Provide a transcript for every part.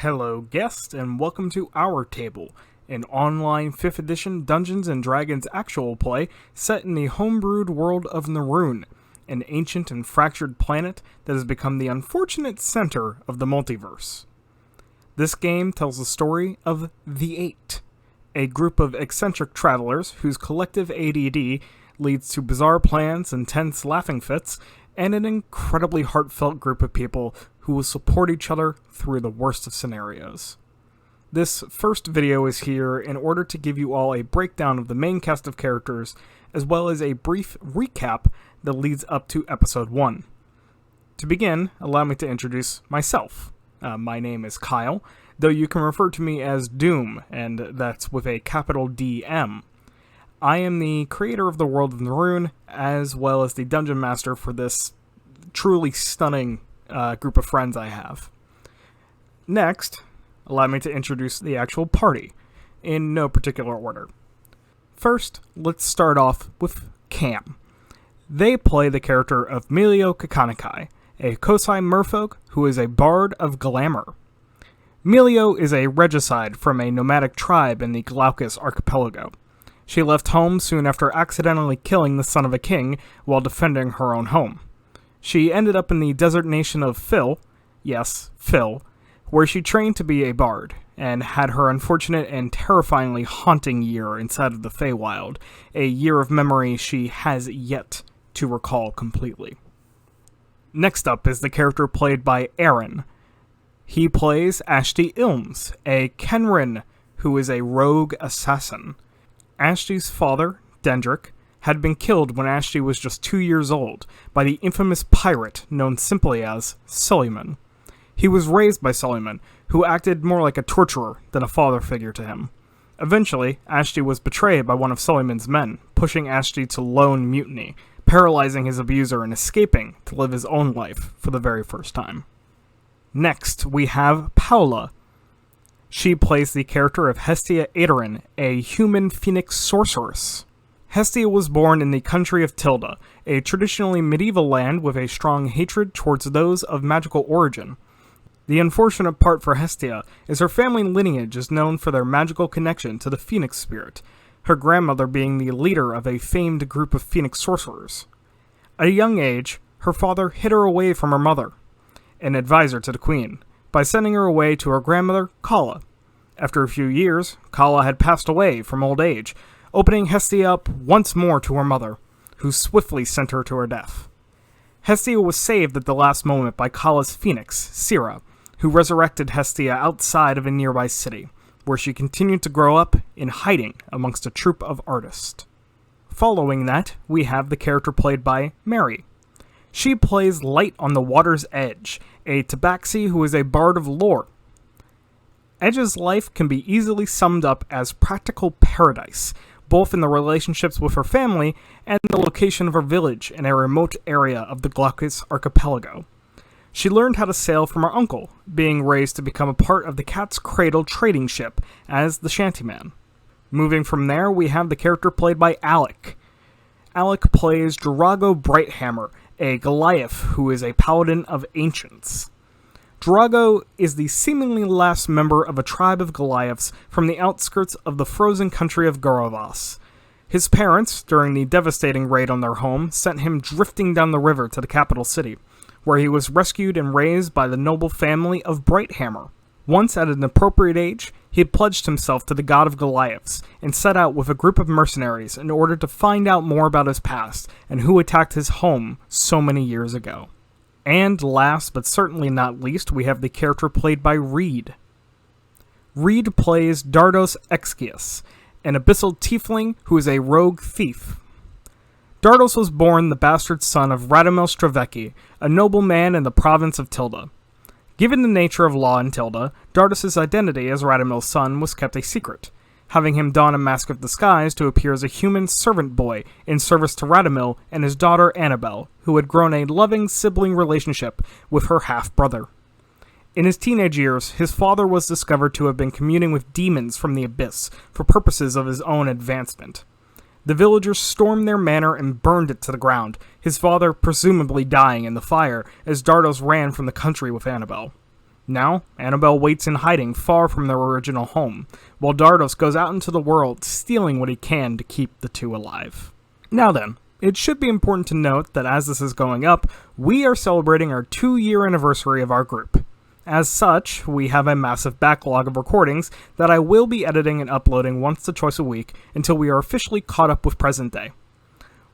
Hello guest, and welcome to OurTable, an online 5th edition Dungeons & Dragons actual play set in the homebrewed world of Naroon, an ancient and fractured planet that has become the unfortunate center of the multiverse. This game tells the story of the Eight, a group of eccentric travelers whose collective ADD leads to bizarre plans, intense laughing fits, and an incredibly heartfelt group of people who will support each other through the worst of scenarios. This first video is here in order to give you all a breakdown of the main cast of characters, as well as a brief recap that leads up to episode 1. To begin, allow me to introduce myself. My name is Kyle, though you can refer to me as Doom, and that's with a capital DM. I am the creator of the world of Naroon, as well as the dungeon master for this truly stunning group of friends I have. Next, allow me to introduce the actual party, in no particular order. First, let's start off with Cam. They play the character of Melio Kakanikai, a Kosai merfolk who is a bard of glamour. Melio is a regicide from a nomadic tribe in the Glaucus archipelago. She left home soon after accidentally killing the son of a king while defending her own home. She ended up in the desert nation of Phil, yes, Phil, where she trained to be a bard, and had her unfortunate and terrifyingly haunting year inside of the Feywild, a year of memory she has yet to recall completely. Next up is the character played by Aaron. He plays Ashti Ilms, a Kenrin who is a rogue assassin. Ashti's father, Dendrick, had been killed when Ashti was just 2 years old by the infamous pirate known simply as Suleiman. He was raised by Suleiman, who acted more like a torturer than a father figure to him. Eventually, Ashti was betrayed by one of Suleiman's men, pushing Ashti to lone mutiny, paralyzing his abuser and escaping to live his own life for the very first time. Next, we have Paula. She plays the character of Hestia Aedarin, a human phoenix sorceress. Hestia was born in the country of Tilda, a traditionally medieval land with a strong hatred towards those of magical origin. The unfortunate part for Hestia is her family lineage is known for their magical connection to the phoenix spirit, her grandmother being the leader of a famed group of phoenix sorcerers. At a young age, her father hid her away from her mother, an advisor to the queen, by sending her away to her grandmother, Kala. After a few years, Kala had passed away from old age, opening Hestia up once more to her mother, who swiftly sent her to her death. Hestia was saved at the last moment by Kala's phoenix, Sira, who resurrected Hestia outside of a nearby city, where she continued to grow up in hiding amongst a troupe of artists. Following that, we have the character played by Mary. She plays Light on the Water's Edge, a tabaxi who is a bard of lore. Edge's life can be easily summed up as practical paradise, both in the relationships with her family and the location of her village in a remote area of the Glaucus archipelago. She learned how to sail from her uncle, being raised to become a part of the Cat's Cradle trading ship as the shantyman. Moving from there, we have the character played by Alec. Alec plays Drago Brighthammer, a Goliath who is a paladin of ancients. Drago is the seemingly last member of a tribe of Goliaths from the outskirts of the frozen country of Gorovas. His parents, during the devastating raid on their home, sent him drifting down the river to the capital city, where he was rescued and raised by the noble family of Brighthammer. Once at an appropriate age, he had pledged himself to the god of Goliaths and set out with a group of mercenaries in order to find out more about his past and who attacked his home so many years ago. And last, but certainly not least, we have the character played by Reed. Reed plays Dardos Exkius, an abyssal tiefling who is a rogue thief. Dardos was born the bastard son of Radamel Stravecki, a nobleman in the province of Tilda. Given the nature of law in Tilda, Dardos' identity as Radamel's son was kept a secret, having him don a mask of disguise to appear as a human servant boy in service to Radamel and his daughter Annabelle, who had grown a loving sibling relationship with her half-brother. In his teenage years, his father was discovered to have been communing with demons from the abyss for purposes of his own advancement. The villagers stormed their manor and burned it to the ground, his father presumably dying in the fire as Dardos ran from the country with Annabelle. Now, Annabelle waits in hiding far from their original home, while Dardos goes out into the world, stealing what he can to keep the two alive. Now then, it should be important to note that as this is going up, we are celebrating our 2-year anniversary of our group. As such, we have a massive backlog of recordings that I will be editing and uploading once or twice a week until we are officially caught up with present day.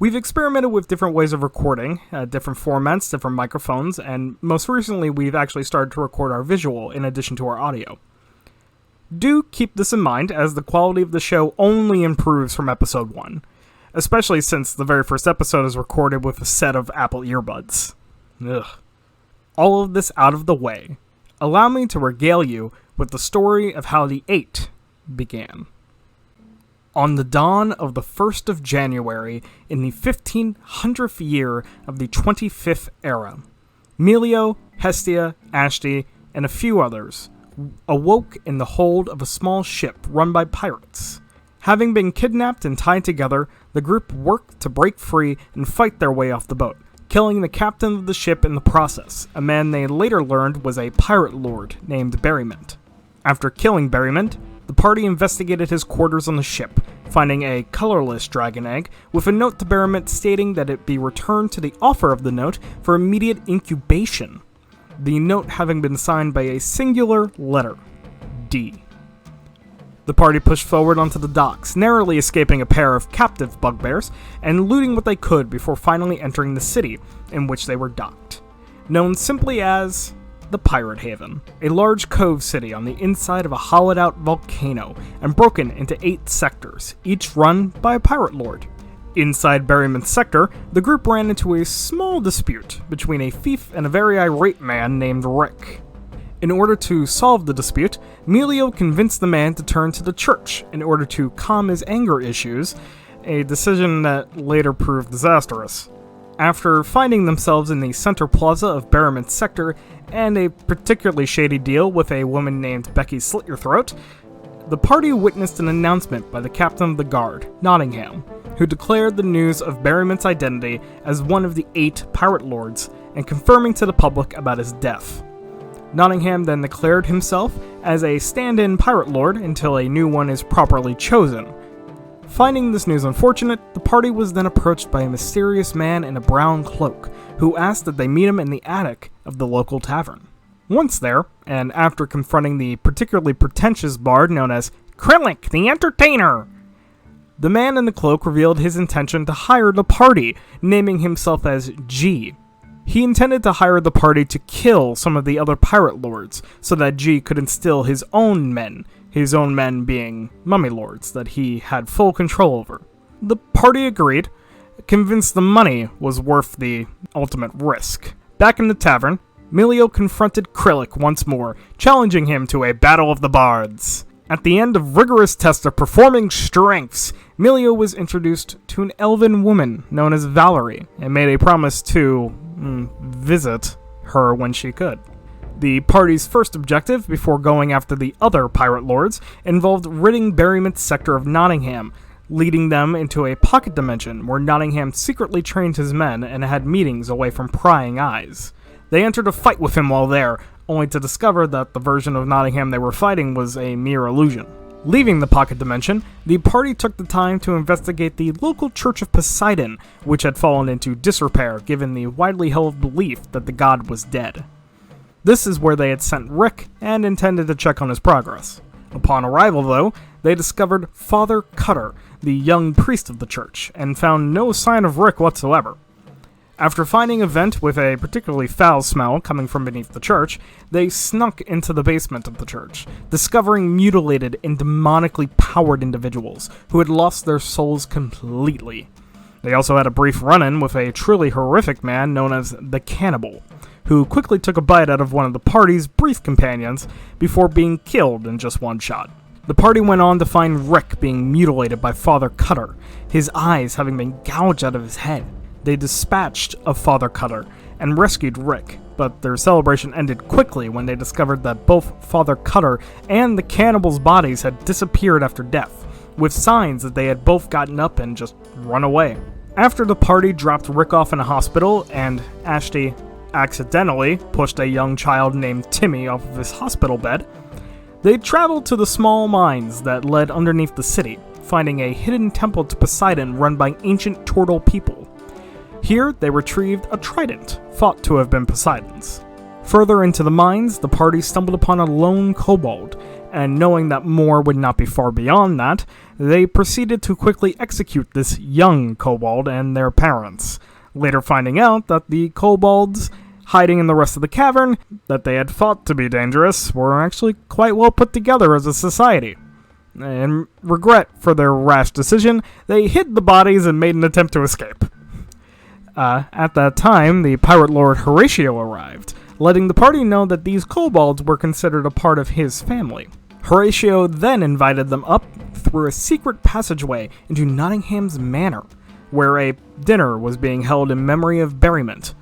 We've experimented with different ways of recording, different formats, different microphones, and most recently we've actually started to record our visual in addition to our audio. Do keep this in mind, as the quality of the show only improves from episode 1, especially since the very first episode is recorded with a set of Apple earbuds. Ugh. All of this out of the way, allow me to regale you with the story of how the 8 began. On the dawn of the 1st of January in the 1500th year of the 25th era, Melio, Hestia, Ashti, and a few others awoke in the hold of a small ship run by pirates. Having been kidnapped and tied together, the group worked to break free and fight their way off the boat, killing the captain of the ship in the process, a man they later learned was a pirate lord named Berryment. After killing Berryment, the party investigated his quarters on the ship, finding a colorless dragon egg with a note to Berryment stating that it be returned to the offer of the note for immediate incubation, the note having been signed by a singular letter, D. The party pushed forward onto the docks, narrowly escaping a pair of captive bugbears and looting what they could before finally entering the city in which they were docked, known simply as the Pirate Haven, a large cove city on the inside of a hollowed-out volcano and broken into 8 sectors, each run by a pirate lord. Inside Berryman's sector, the group ran into a small dispute between a thief and a very irate man named Rick. In order to solve the dispute, Melio convinced the man to turn to the church in order to calm his anger issues, a decision that later proved disastrous. After finding themselves in the center plaza of Berryman's sector and a particularly shady deal with a woman named Becky Slityourthroat, the party witnessed an announcement by the captain of the guard, Nottingham, who declared the news of Berryman's identity as one of the 8 pirate lords and confirming to the public about his death. Nottingham then declared himself as a stand-in pirate lord until a new one is properly chosen. Finding this news unfortunate, the party was then approached by a mysterious man in a brown cloak, who asked that they meet him in the attic of the local tavern. Once there, and after confronting the particularly pretentious bard known as Krillic the Entertainer, the man in the cloak revealed his intention to hire the party, naming himself as G. He intended to hire the party to kill some of the other pirate lords, so that G could instill his own men being mummy lords that he had full control over. The party agreed, convinced the money was worth the ultimate risk. Back in the tavern, Melio confronted Krillic once more, challenging him to a battle of the bards. At the end of rigorous tests of performing strengths, Melio was introduced to an elven woman known as Valerie, and made a promise to visit her when she could. The party's first objective, before going after the other pirate lords, involved ridding Berryman's sector of Nottingham, leading them into a pocket dimension where Nottingham secretly trained his men and had meetings away from prying eyes. They entered a fight with him while there, only to discover that the version of Nottingham they were fighting was a mere illusion. Leaving the pocket dimension, the party took the time to investigate the local Church of Poseidon, which had fallen into disrepair given the widely held belief that the god was dead. This is where they had sent Rick and intended to check on his progress. Upon arrival, though, they discovered Father Cutter, the young priest of the church, and found no sign of Rick whatsoever. After finding a vent with a particularly foul smell coming from beneath the church, they snuck into the basement of the church, discovering mutilated and demonically powered individuals who had lost their souls completely. They also had a brief run-in with a truly horrific man known as the Cannibal, who quickly took a bite out of one of the party's brief companions before being killed in just one shot. The party went on to find Rick being mutilated by Father Cutter, his eyes having been gouged out of his head. They dispatched of Father Cutter and rescued Rick, but their celebration ended quickly when they discovered that both Father Cutter and the cannibal's bodies had disappeared after death, with signs that they had both gotten up and just run away. After the party dropped Rick off in a hospital and Ashti accidentally pushed a young child named Timmy off of his hospital bed, they traveled to the small mines that led underneath the city, finding a hidden temple to Poseidon run by ancient turtle people. Here, they retrieved a trident, thought to have been Poseidon's. Further into the mines, the party stumbled upon a lone kobold, and knowing that more would not be far beyond that, they proceeded to quickly execute this young kobold and their parents, later finding out that the kobolds hiding in the rest of the cavern that they had thought to be dangerous were actually quite well put together as a society. In regret for their rash decision, they hid the bodies and made an attempt to escape. At that time, the pirate lord Horatio arrived, letting the party know that these kobolds were considered a part of his family. Horatio then invited them up through a secret passageway into Nottingham's manor, where a dinner was being held in memory of Berryment.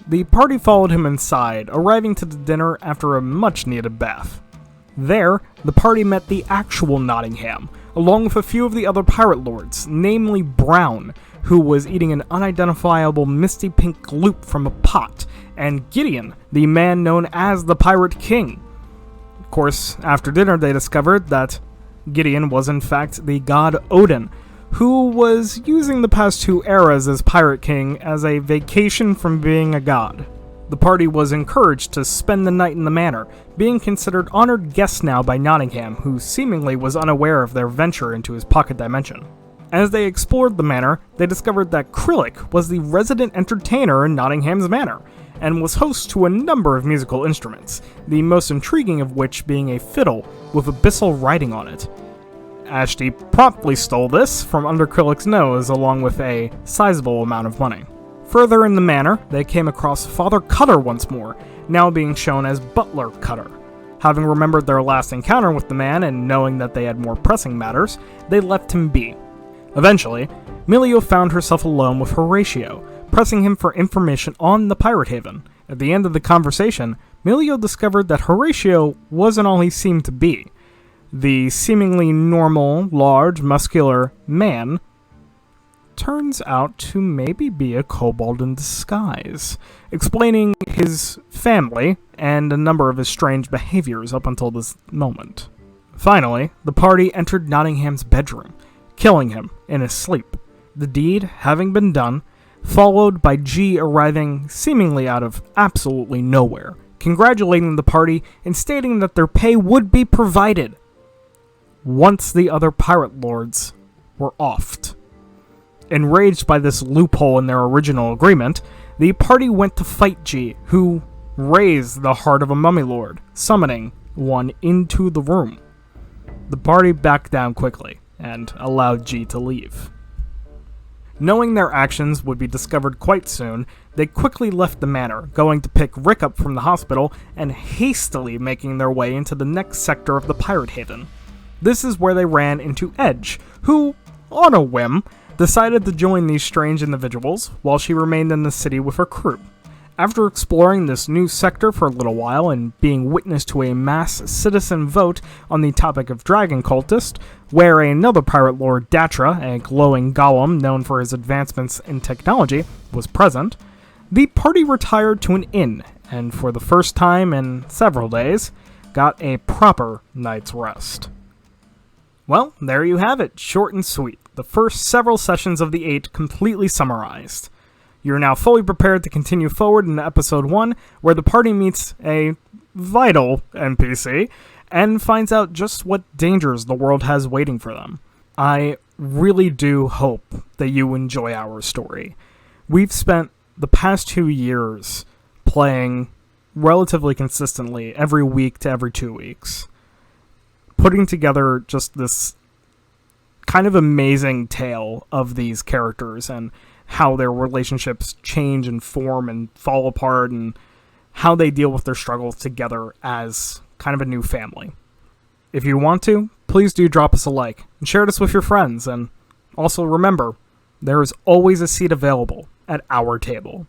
The party followed him inside, arriving to the dinner after a much-needed bath. There, the party met the actual Nottingham, along with a few of the other pirate lords, namely Brown, who was eating an unidentifiable misty pink gloop from a pot, and Gideon, the man known as the Pirate King. Of course, after dinner they discovered that Gideon was in fact the god Odin, who was using the past 2 eras as Pirate King as a vacation from being a god. The party was encouraged to spend the night in the manor, being considered honored guests now by Nottingham, who seemingly was unaware of their venture into his pocket dimension. As they explored the manor, they discovered that Krillic was the resident entertainer in Nottingham's manor, and was host to a number of musical instruments, the most intriguing of which being a fiddle with abyssal writing on it. Ashty promptly stole this from under Krillic's nose along with a sizable amount of money. Further in the manor, they came across Father Cutter once more, now being shown as Butler Cutter. Having remembered their last encounter with the man and knowing that they had more pressing matters, they left him be. Eventually, Milio found herself alone with Horatio, pressing him for information on the Pirate Haven. At the end of the conversation, Milio discovered that Horatio wasn't all he seemed to be. The seemingly normal, large, muscular man turns out to maybe be a kobold in disguise, explaining his family and a number of his strange behaviors up until this moment. Finally, the party entered Nottingham's bedroom, killing him in his sleep. The deed having been done, followed by G arriving seemingly out of absolutely nowhere, congratulating the party and stating that their pay would be provided once the other pirate lords were offed. Enraged by this loophole in their original agreement, the party went to fight G, who raised the heart of a mummy lord, summoning one into the room. The party backed down quickly and allowed G to leave. Knowing their actions would be discovered quite soon, they quickly left the manor, going to pick Rick up from the hospital and hastily making their way into the next sector of the Pirate Haven. This is where they ran into Edge, who, on a whim, decided to join these strange individuals while she remained in the city with her crew. After exploring this new sector for a little while and being witness to a mass citizen vote on the topic of dragon cultist, where another pirate lord, Datra, a glowing golem known for his advancements in technology, was present, the party retired to an inn, and for the first time in several days, got a proper night's rest. Well, there you have it, short and sweet. The first several sessions of the 8 completely summarized. You're now fully prepared to continue forward into episode 1, where the party meets a vital NPC and finds out just what dangers the world has waiting for them. I really do hope that you enjoy our story. We've spent the past 2 years playing relatively consistently every week to every 2 weeks, putting together just this kind of amazing tale of these characters and how their relationships change and form and fall apart and how they deal with their struggles together as kind of a new family. If you want to, please do drop us a like and share this with your friends, and also remember, there is always a seat available at our table.